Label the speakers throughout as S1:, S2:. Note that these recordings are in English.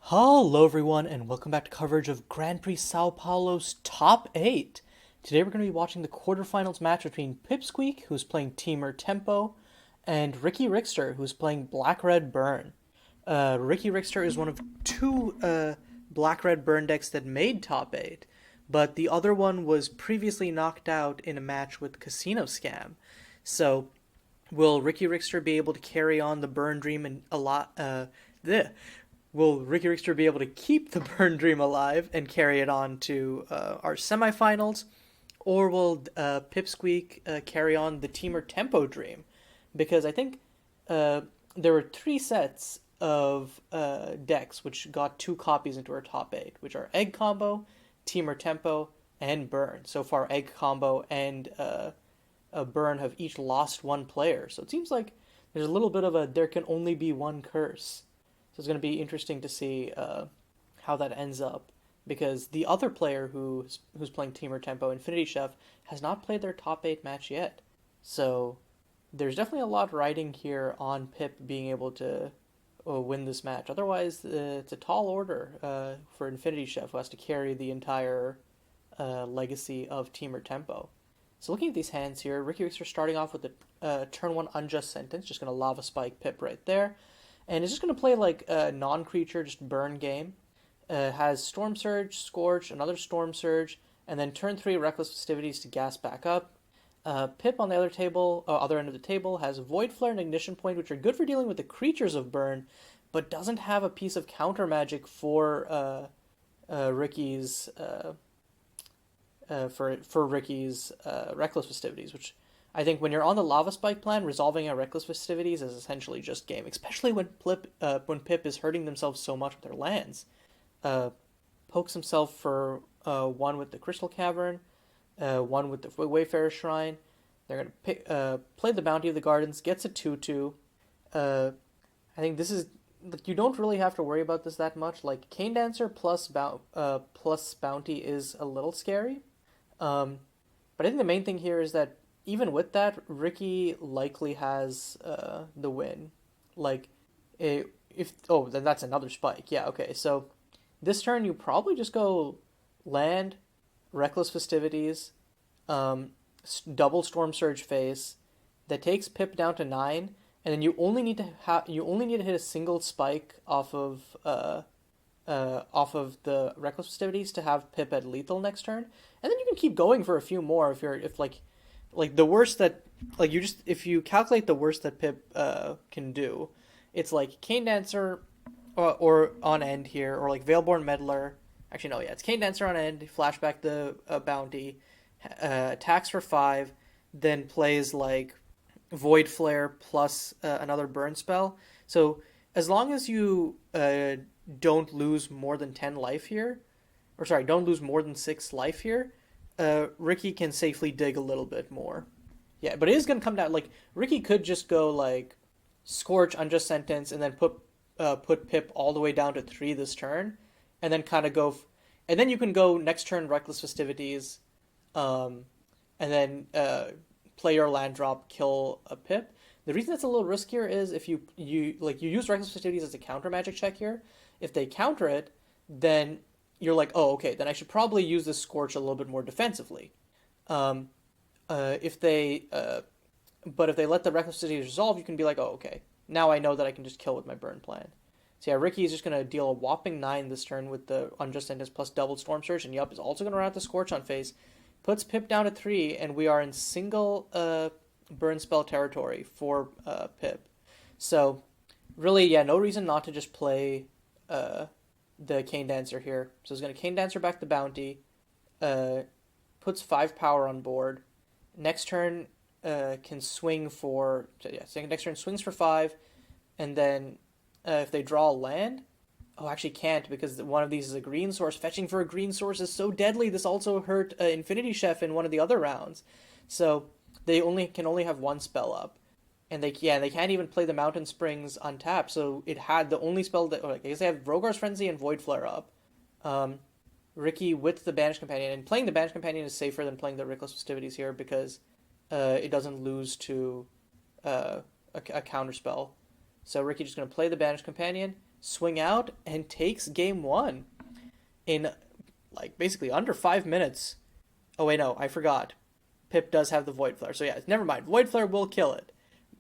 S1: Hello, everyone, and welcome back to coverage of Grand Prix Sao Paulo's top 8. Today we're going to be watching the quarterfinals match between Pipsqueak, who's playing Temur Tempo, and RickyRickster, who's playing Black Red Burn. RickyRickster is one of two Black Red Burn decks that made top 8, but the other one was previously knocked out in a match with Casino Scam. So, will RickyRickster be able to carry on the Burn Dream and a lot? Will RickyRickster be able to keep the Burn Dream alive and carry it on to our semifinals? Or will Pipsqueak carry on the Temur Tempo Dream? Because I think there were three sets of decks which got two copies into our top 8, which are Egg Combo, Temur Tempo, and Burn. So far, Egg Combo and Burn have each lost one player. So it seems like there's a little bit of a there can only be one curse. So it's going to be interesting to see how that ends up, because the other player who's playing Temur Tempo, Infinity Chef, has not played their top 8 match yet. So there's definitely a lot riding here on Pip being able to win this match. Otherwise, it's a tall order for Infinity Chef, who has to carry the entire legacy of Temur Tempo. So looking at these hands here, RickyRickster starting off with the turn 1 Unjust Sentence, just going to Lava Spike Pip right there. And it's just going to play like a non-creature, just burn game. Has Storm Surge, Scorch, another Storm Surge, and then turn 3 Reckless Festivities to gas back up. Pip on the other end of the table has Void Flare and Ignition Point, which are good for dealing with the creatures of burn, but doesn't have a piece of counter magic for Ricky's Ricky's Reckless Festivities, which I think when you're on the Lava Spike plan, resolving a Reckless Festivities is essentially just game, especially when Pip is hurting themselves so much with their lands. Pokes himself for one with the Crystal Cavern, one with the Wayfarer Shrine. They're going to play the Bounty of the Gardens, gets a 2-2. I think this is, like, you don't really have to worry about this that much. Like, Cane Dancer plus Bounty is a little scary. But I think the main thing here is that even with that, Ricky likely has the win. Like, then that's another spike. Yeah, okay. So this turn you probably just go land, Reckless Festivities, double Storm Surge face. That takes Pip down to 9, and then you only need to hit a single spike off of the Reckless Festivities to have Pip at lethal next turn, and then you can keep going for a few more if the worst that, like, if you calculate the worst that Pip can do, it's like Cane Dancer or on end here, or like Veilborn Meddler. Actually, no, yeah, it's Cane Dancer on end, flashback the Bounty, attacks for 5, then plays like Void Flare plus another burn spell. So as long as you don't lose more than 10 life here, or sorry, don't lose more than 6 life here, Ricky can safely dig a little bit more. Yeah, but it is going to come down, like, Ricky could just go, like, Scorch, Unjust Sentence, and then put Pip all the way down to 3 this turn, and then kind of and then you can go next turn Reckless Festivities, and then play your land drop, kill a Pip. The reason that's a little riskier is if you use Reckless Festivities as a counter magic check here. If they counter it, then you're like, oh, okay, then I should probably use this Scorch a little bit more defensively. If they let the Reckless Festivities resolve, you can be like, oh, okay, now I know that I can just kill with my burn plan. So yeah, Ricky is just going to deal a whopping 9 this turn with the Unjust Sentence plus double Storm Surge, and Yup is also going to run out the Scorch on face. Puts Pip down to 3, and we are in single burn spell territory for Pip. So really, yeah, no reason not to just play the Cane Dancer here. So he's going to Cane Dancer back the Bounty, puts 5 power on board. Next turn can swing for, next turn swings for 5, and then if they draw a land, actually can't, because one of these is a green source. Fetching for a green source is so deadly. This also hurt Infinity Chef in one of the other rounds. So they can only have 1 spell up. And they can't even play the Mountain Springs untapped, so it had the only spell that, I guess they have Rogar's Frenzy and Void Flare up. Ricky with the Banished Companion, and playing the Banished Companion is safer than playing the Reckless Festivities here, because it doesn't lose to a counter spell. So Ricky just going to play the Banished Companion, swing out and takes game one in like basically under 5 minutes. Oh wait, no, I forgot. Pip does have the Void Flare, so yeah, never mind. Void Flare will kill it.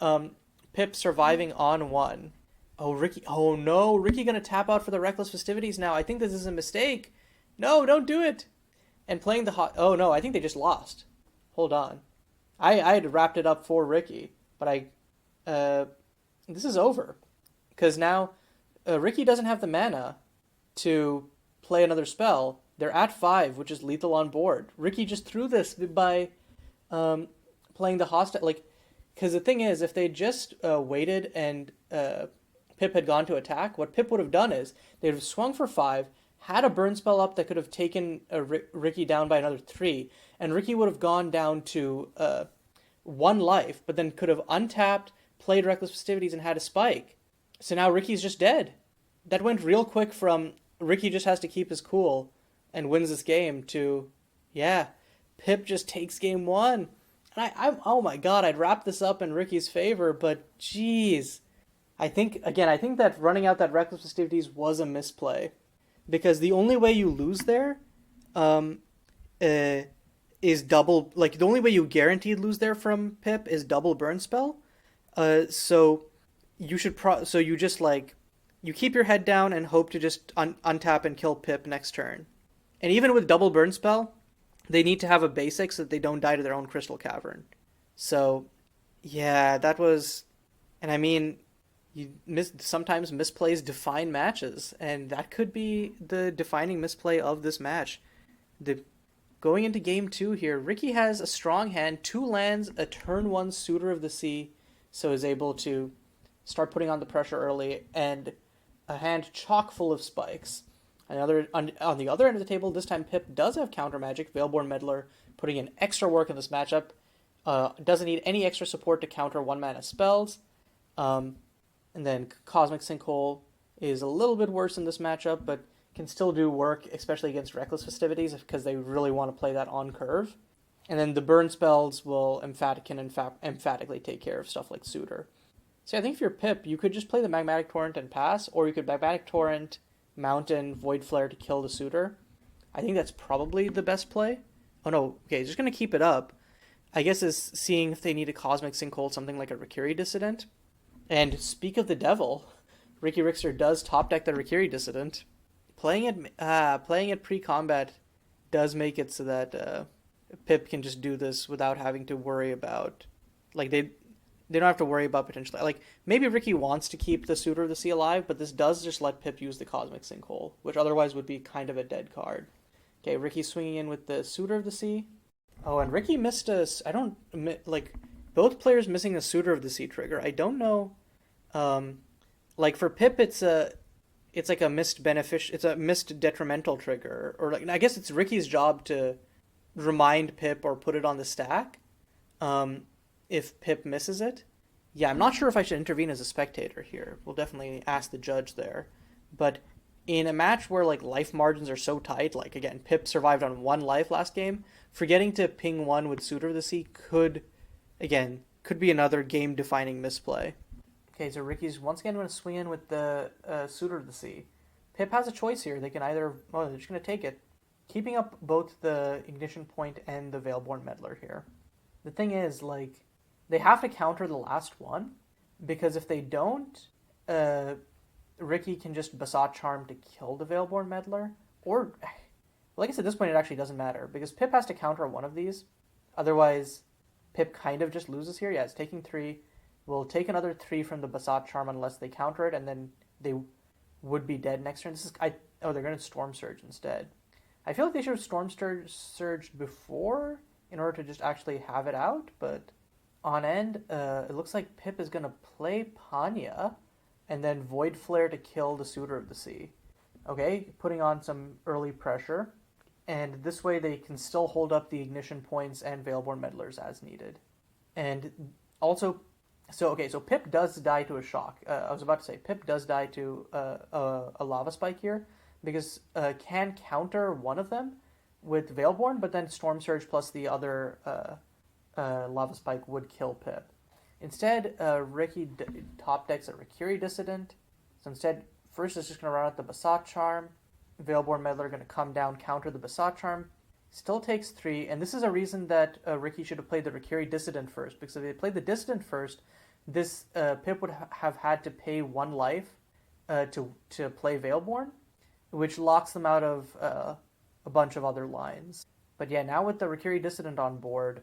S1: Um, Pip surviving on one. Oh, Ricky. Oh no, Ricky gonna tap out for the Reckless Festivities now. I think this is a mistake. No, don't do it. And playing the hot. Oh no, I think they just lost. Hold on. I had wrapped it up for Ricky, but this is over because now Ricky doesn't have the mana to play another spell. They're at 5, which is lethal on board. Ricky just threw this by playing the hostile. Like, because the thing is, if they just waited and Pip had gone to attack, what Pip would have done is they'd have swung for 5, had a burn spell up that could have taken Ricky down by another 3, and Ricky would have gone down to 1 life, but then could have untapped, played Reckless Festivities, and had a spike. So now Ricky's just dead. That went real quick from Ricky just has to keep his cool and wins this game to, yeah, Pip just takes game one. And I'm oh my god, I'd wrap this up in Ricky's favor, but jeez. I think that running out that Reckless Festivities was a misplay. Because the only way you lose there is double, like the only way you guaranteed lose there from Pip is double burn spell. So you should so you just like you keep your head down and hope to just untap and kill Pip next turn. And even with double burn spell, they need to have a basic so that they don't die to their own Crystal Cavern. So yeah, that was, and I mean, sometimes misplays define matches, and that could be the defining misplay of this match. Going into game 2 here, Ricky has a strong hand, 2 lands, a turn 1 Suitor of the Sea, so is able to start putting on the pressure early, and a hand chock full of spikes. On the other end of the table, this time Pip does have counter magic, Veilborn Meddler, putting in extra work in this matchup. Doesn't need any extra support to counter 1-mana spells. And then Cosmic Sinkhole is a little bit worse in this matchup, but can still do work, especially against Reckless Festivities, because they really want to play that on curve. And then the burn spells will emphatically take care of stuff like Suitor. So I think if you're Pip, you could just play the Magmatic Torrent and pass, or you could Magmatic Torrent, Mountain, Void Flare to kill the Suitor. I think that's probably the best play. Oh no, okay, just going to keep it up. I guess is seeing if they need a Cosmic Sinkhole, something like a Rikiri Dissident. And speak of the devil, RickyRickster does top deck the Rikiri Dissident. Playing it pre-combat does make it so that Pip can just do this without having to worry about, like, they don't have to worry about potentially, like, maybe Ricky wants to keep the Suitor of the Sea alive, but this does just let Pip use the Cosmic Sinkhole, which otherwise would be kind of a dead card. Okay, Ricky swinging in with the Suitor of the Sea. Oh, and Ricky missed both players missing a Suitor of the Sea trigger. I don't know, like for Pip, it's like a it's a missed detrimental trigger, or like, I guess it's Ricky's job to remind Pip or put it on the stack, if Pip misses it. Yeah, I'm not sure if I should intervene as a spectator here. We'll definitely ask the judge there. But in a match where like life margins are so tight, like again, Pip survived on 1 life last game, forgetting to ping 1 with Suitor of the Sea could be another game-defining misplay. Okay, so Ricky's once again going to swing in with the Suitor of the Sea. Pip has a choice here. They can either, they're just going to take it, keeping up both the Ignition Point and the Veilborn Meddler here. The thing is, like, they have to counter the last one, because if they don't, Ricky can just Basalt Charm to kill the Veilborn Meddler, or, well, I guess at this point it actually doesn't matter, because Pip has to counter one of these. Otherwise, Pip kind of just loses here. Yeah, it's taking 3. We'll take another 3 from the Basalt Charm unless they counter it, and then they would be dead next turn. They're going to Storm Surge instead. I feel like they should have Storm Surged before in order to just actually have it out, but on end, it looks like Pip is going to play Panya and then Void Flare to kill the Suitor of the Sea. Okay, putting on some early pressure, and this way they can still hold up the Ignition Points and Veilborn Meddlers as needed. And also, so Pip does die to a shock. I was about to say, Pip does die to a Lava Spike here, because can counter one of them with Veilborn, but then Storm Surge plus the other Lava Spike would kill Pip. Instead, Ricky top decks a Rikiri Dissident, so instead first is just going to run out the Basat Charm. Veilborn Meddler going to come down, counter the Basat Charm. Still takes 3, and this is a reason that Ricky should have played the Rikiri Dissident first, because if they played the Dissident first, this Pip would have had to pay 1 life to play Veilborn, which locks them out of a bunch of other lines. But yeah, now with the Rikiri Dissident on board,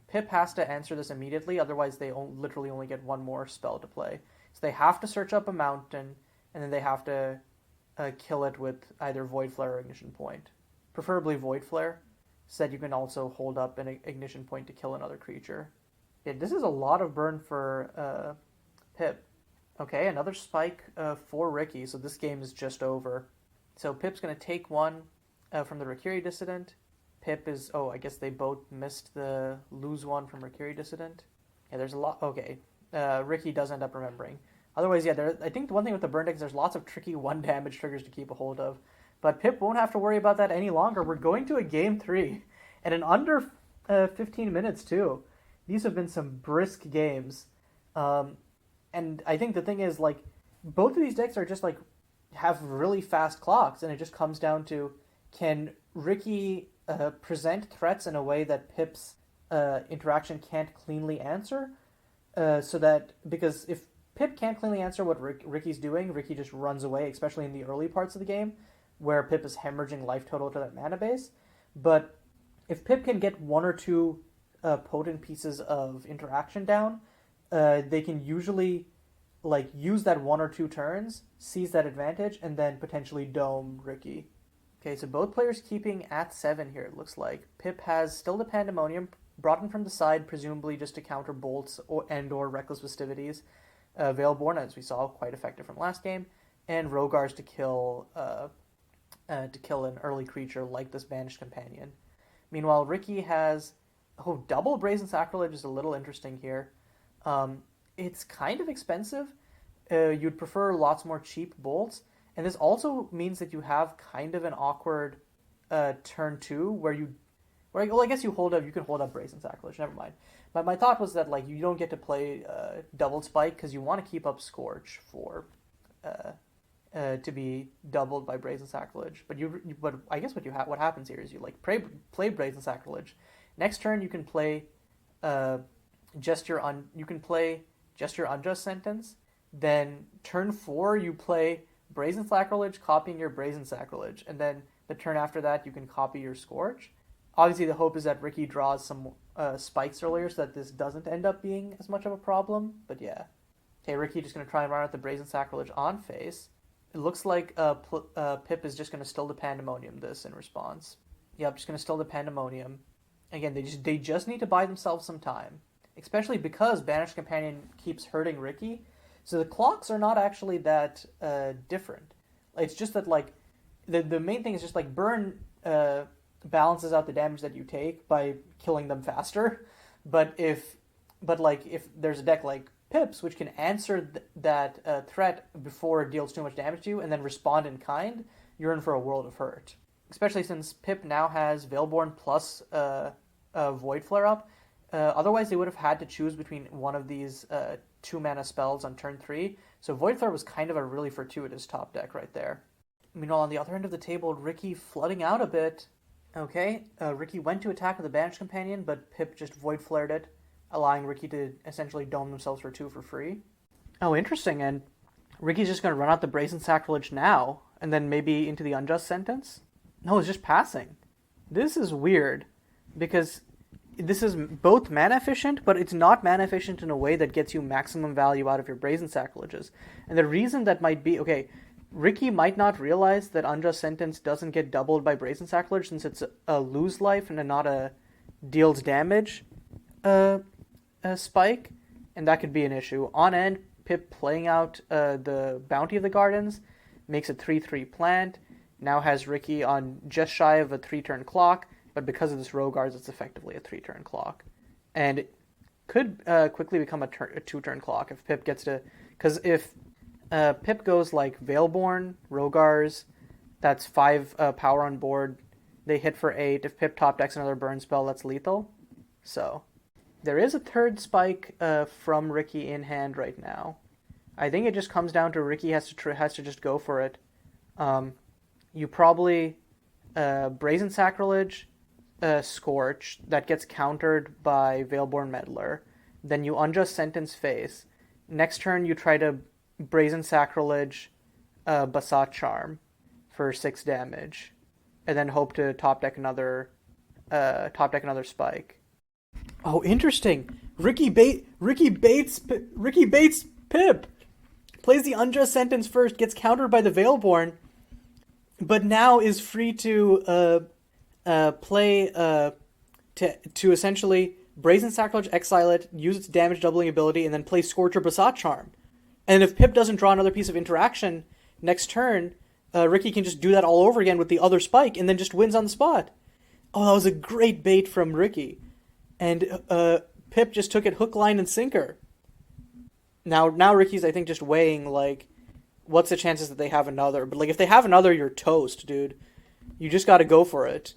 S1: Pip has to answer this immediately, otherwise they literally only get 1 more spell to play. So they have to search up a mountain, and then they have to kill it with either Void Flare or Ignition Point. Preferably Void Flare, so that you can also hold up an Ignition Point to kill another creature. Yeah, this is a lot of burn for Pip. Okay, another spike for Ricky, so this game is just over. So Pip's going to take 1 from the Rikiri Dissident. Pip is... Oh, I guess they both missed the lose 1 from Rikiri Dissident. Yeah, there's a lot... Okay, Ricky does end up remembering. Otherwise, yeah, I think the one thing with the burn deck is there's lots of tricky 1 damage triggers to keep a hold of. But Pip won't have to worry about that any longer. We're going to a game 3. And in under 15 minutes, too. These have been some brisk games. And I think the thing is, like, both of these decks are just, like, have really fast clocks. And it just comes down to, can Ricky present threats in a way that Pip's interaction can't cleanly answer? So that, because if Pip can't cleanly answer what Ricky's doing, Ricky just runs away, especially in the early parts of the game, where Pip is hemorrhaging life total to that mana base. But if Pip can get 1 or 2 potent pieces of interaction down, they can usually like use that 1 or 2 turns, seize that advantage, and then potentially dome Ricky. Okay, so both players keeping at 7 here, it looks like. Pip has still the Pandemonium, brought in from the side, presumably just to counter bolts or Reckless Festivities. Veilborn, as we saw, quite effective from last game, and Rogars to kill an early creature like this Banished Companion. Meanwhile, Ricky has... Oh, double Brazen Sacrilege is a little interesting here. It's kind of expensive. You'd prefer lots more cheap bolts. And this also means that you have kind of an awkward turn 2 well, I guess you can hold up Brazen Sacrilege, never mind. But my thought was that like you don't get to play double Spike because you want to keep up Scorch for... to be doubled by Brazen Sacrilege, but I guess what happens here is you like play Brazen Sacrilege. Next turn you can play just your Unjust Sentence. Then turn 4 you play Brazen Sacrilege, copying your Brazen Sacrilege, and then the turn after that you can copy your Scorch. Obviously, the hope is that Ricky draws some spikes earlier so that this doesn't end up being as much of a problem. But yeah, okay, Ricky just gonna try and run out the Brazen Sacrilege on face. It looks like Pip is just going to still the Pandemonium this in response. Yep, just going to still the Pandemonium. Again, they just need to buy themselves some time. Especially because Banished Companion keeps hurting Ricky. So the clocks are not actually that different. It's just that, like, the main thing is just, like, Burn balances out the damage that you take by killing them faster. But if there's a deck like Pips, which can answer that threat before it deals too much damage to you, and then respond in kind, you're in for a world of hurt. Especially since Pip now has Veilborn plus Void Flare up. Otherwise, they would have had to choose between one of these 2-mana spells on turn 3. So Void Flare was kind of a really fortuitous top deck right there. Meanwhile, on the other end of the table, Ricky flooding out a bit. Okay, Ricky went to attack with the Banished Companion, but Pip just Void Flared it, allowing Ricky to essentially dome themselves for 2 for free. Oh, interesting, and Ricky's just going to run out the Brazen Sacrilege now, and then maybe into the Unjust Sentence? No, it's just passing. This is weird, because this is both mana efficient, but it's not mana efficient in a way that gets you maximum value out of your Brazen Sacrileges. And the reason that might be, okay, Ricky might not realize that Unjust Sentence doesn't get doubled by Brazen Sacrilege since it's a lose life and not a deals damage spike, and that could be an issue. On end, Pip playing out the Bounty of the Gardens makes a 3/3 plant, now has Ricky on just shy of a 3-turn clock, but because of this Rogars, it's effectively a 3-turn clock. And it could quickly become a 2-turn clock if Pip gets to... Because if Pip goes like Veilborn, Rogars, that's 5 power on board, they hit for 8. If Pip top decks another burn spell, that's lethal. So... there is a third spike from Ricky in hand right now. I think it just comes down to Ricky has to just go for it. Um, you probably Brazen Sacrilege, Scorch that gets countered by Veilborn Meddler. Then you Unjust Sentence face. Next turn you try to Brazen Sacrilege, Basat Charm for 6 damage, and then hope to top deck another spike. Oh, interesting. Ricky Bates Pip plays the Unjust Sentence first, gets countered by the Veilborn, but now is free to play to essentially Brazen Sacrilege, exile it, use its damage doubling ability, and then play Scorch or Basat Charm. And if Pip doesn't draw another piece of interaction next turn, Ricky can just do that all over again with the other spike, and then just wins on the spot. Oh, that was a great bait from Ricky. And Pip just took it hook, line, and sinker. Now Ricky's, I think, just weighing, like, what's the chances that they have another? But, like, if they have another, you're toast, dude. You just gotta go for it.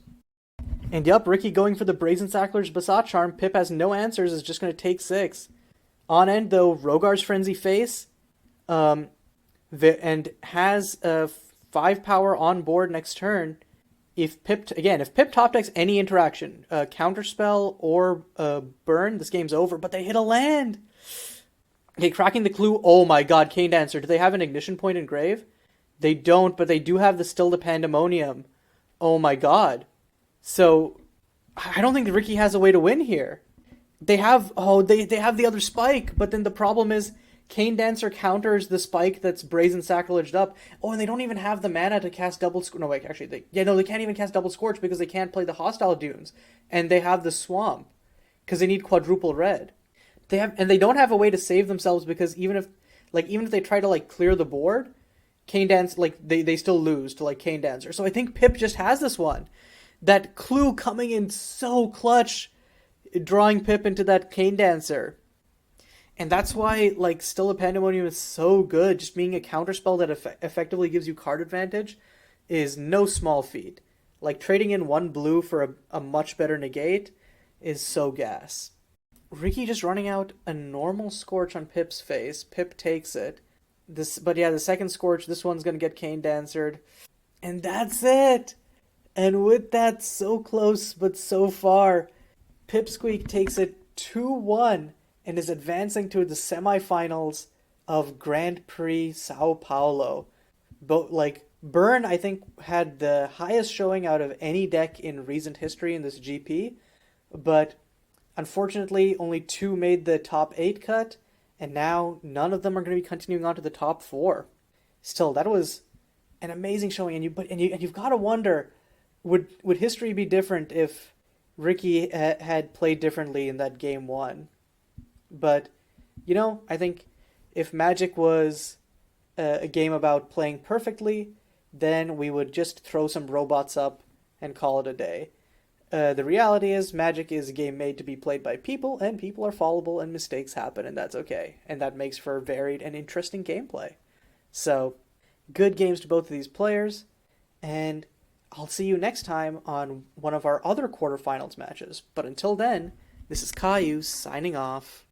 S1: And yup, Ricky going for the Brazen Sacrilege Basat Charm. Pip has no answers, is just gonna take 6. On end, though, Rogar's Frenzy face, and has 5 power on board next turn. If Pip top decks any interaction, counterspell or burn, this game's over. But they hit a land. Okay, cracking the clue. Oh my god, Cane Dancer. Do they have an ignition point in Grave? They don't, but they do have the Still the Pandemonium. Oh my god. So I don't think Ricky has a way to win here. They have they have the other spike, but then the problem is Cane Dancer counters the spike that's Brazen Sacrileged up. Oh, and they don't even have the mana to cast Double Scorch. No, wait, actually, they can't even cast Double Scorch because they can't play the Hostile Dunes. And they have the Swamp because they need quadruple red. They don't have a way to save themselves because even if they try to, like, clear the board, Cane Dancer, like, they still lose to, like, Cane Dancer. So I think Pip just has this one. That clue coming in so clutch, drawing Pip into that Cane Dancer. And that's why, like, Still a Pandemonium is so good. Just being a counterspell that effectively gives you card advantage is no small feat. Like, trading in 1 blue for a much better negate is so gas. Ricky just running out a normal Scorch on Pip's face. Pip takes it. But yeah, the second Scorch, this one's going to get Cane Dancered. And that's it! And with that so close but so far, Pipsqueak takes it 2-1. And is advancing to the semifinals of Grand Prix São Paulo. Burn, I think, had the highest showing out of any deck in recent history in this GP, but unfortunately, only 2 made the top 8 cut, and now none of them are going to be continuing on to the top 4. Still, that was an amazing showing, and you've got to wonder, would history be different if Ricky had played differently in that game 1? But, I think if Magic was a game about playing perfectly, then we would just throw some robots up and call it a day. The reality is Magic is a game made to be played by people, and people are fallible and mistakes happen, and that's okay. And that makes for varied and interesting gameplay. So, good games to both of these players, and I'll see you next time on one of our other quarterfinals matches. But until then, this is Caillou signing off.